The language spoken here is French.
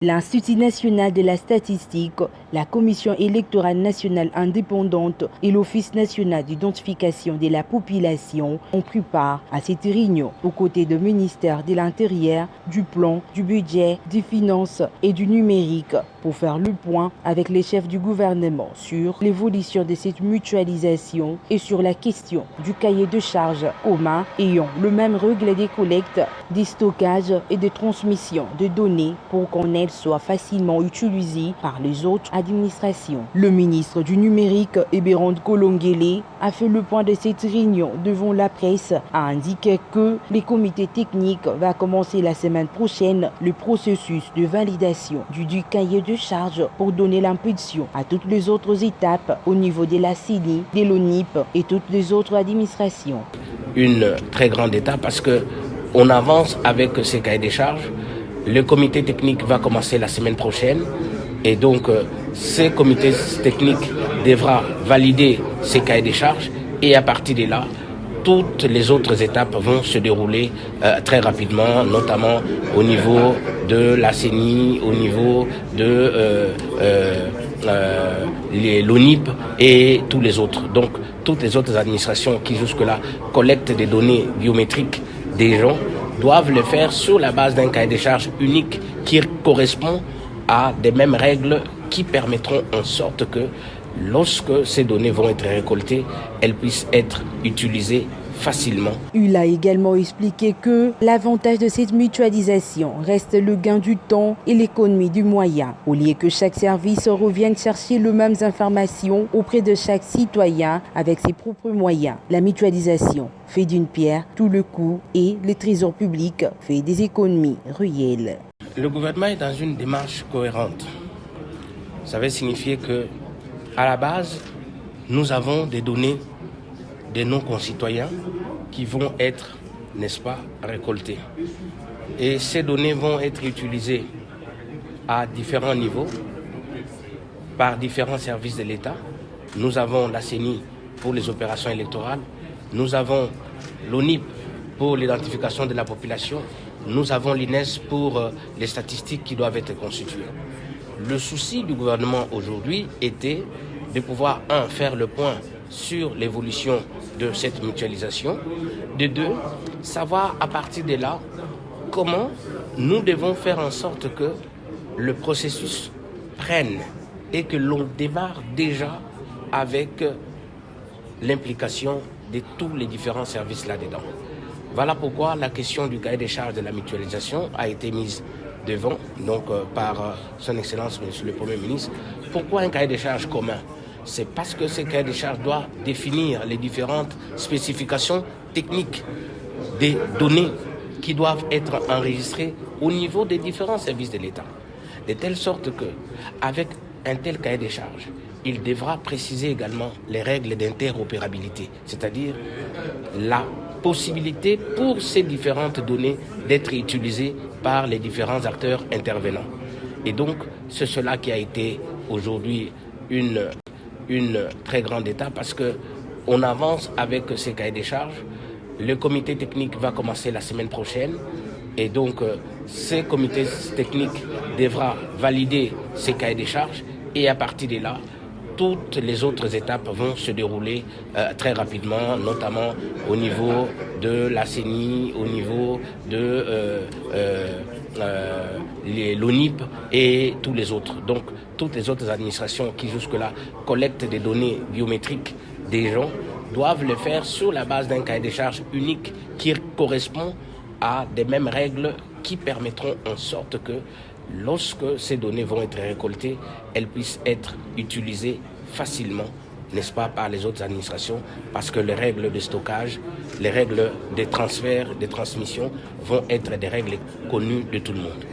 L'Institut national de la statistique, la Commission électorale nationale indépendante et l'Office national d'identification de la population ont pris part à cette réunion aux côtés du ministère de l'Intérieur, du Plan, du Budget, des Finances et du Numérique pour faire le point avec les chefs du gouvernement sur l'évolution de cette mutualisation et sur la question du cahier de charges commun ayant le même règle des collectes, des stockages et de transmission de données pour qu'on ait soit facilement utilisé par les autres administrations. Le ministre du Numérique, Ebérond Kolongele, a fait le point de cette réunion devant la presse, a indiqué que les comités techniques vont commencer la semaine prochaine le processus de validation du cahier de charges pour donner l'impulsion à toutes les autres étapes au niveau de la CENI, de l'ONIP et toutes les autres administrations. Une très grande étape parce que on avance avec ces cahiers de charges. Le comité technique va commencer la semaine prochaine et donc ce comité technique devra valider ces cahiers de charges et à partir de là, toutes les autres étapes vont se dérouler très rapidement, notamment au niveau de la CENI, au niveau de l'ONIP et tous les autres. Donc toutes les autres administrations qui jusque-là collectent des données biométriques des gens doivent le faire sur la base d'un cahier de charges unique qui correspond à des mêmes règles qui permettront en sorte que lorsque ces données vont être récoltées, elles puissent être utilisées facilement. Il a également expliqué que l'avantage de cette mutualisation reste le gain du temps et l'économie du moyen. Au lieu que chaque service revienne chercher les mêmes informations auprès de chaque citoyen avec ses propres moyens. La mutualisation fait d'une pierre tout le coup et le trésor public fait des économies réelles. Le gouvernement est dans une démarche cohérente. Ça veut signifier que, à la base, nous avons des données de nos concitoyens qui vont être, n'est-ce pas, récoltées. Et ces données vont être utilisées à différents niveaux, par différents services de l'État. Nous avons la CENI pour les opérations électorales, nous avons l'ONIP pour l'identification de la population, nous avons l'INES pour les statistiques qui doivent être constituées. Le souci du gouvernement aujourd'hui était de pouvoir, faire le point sur l'évolution de cette mutualisation, de deux, savoir à partir de là comment nous devons faire en sorte que le processus prenne et que l'on démarre déjà avec l'implication de tous les différents services là-dedans. Voilà pourquoi la question du cahier des charges de la mutualisation a été mise devant, par son Excellence Monsieur le Premier ministre. Pourquoi un cahier des charges commun ? C'est parce que ce cahier des charges doit définir les différentes spécifications techniques des données qui doivent être enregistrées au niveau des différents services de l'État. De telle sorte que, avec un tel cahier des charges, il devra préciser également les règles d'interopérabilité, c'est-à-dire la possibilité pour ces différentes données d'être utilisées par les différents acteurs intervenants. Et donc, c'est cela qui a été aujourd'hui une très grande étape parce que on avance avec ces cahiers de charges. Le comité technique va commencer la semaine prochaine et donc ce comité technique devra valider ces cahiers de charges et à partir de là, toutes les autres étapes vont se dérouler très rapidement, notamment au niveau de la CENI, au niveau de l'ONIP et tous les autres. Donc toutes les autres administrations qui jusque-là collectent des données biométriques des gens doivent le faire sur la base d'un cahier de charges unique qui correspond à des mêmes règles qui permettront en sorte que lorsque ces données vont être récoltées, elles puissent être utilisées facilement, n'est-ce pas, par les autres administrations, parce que les règles de stockage, les règles de transfert, de transmission vont être des règles connues de tout le monde.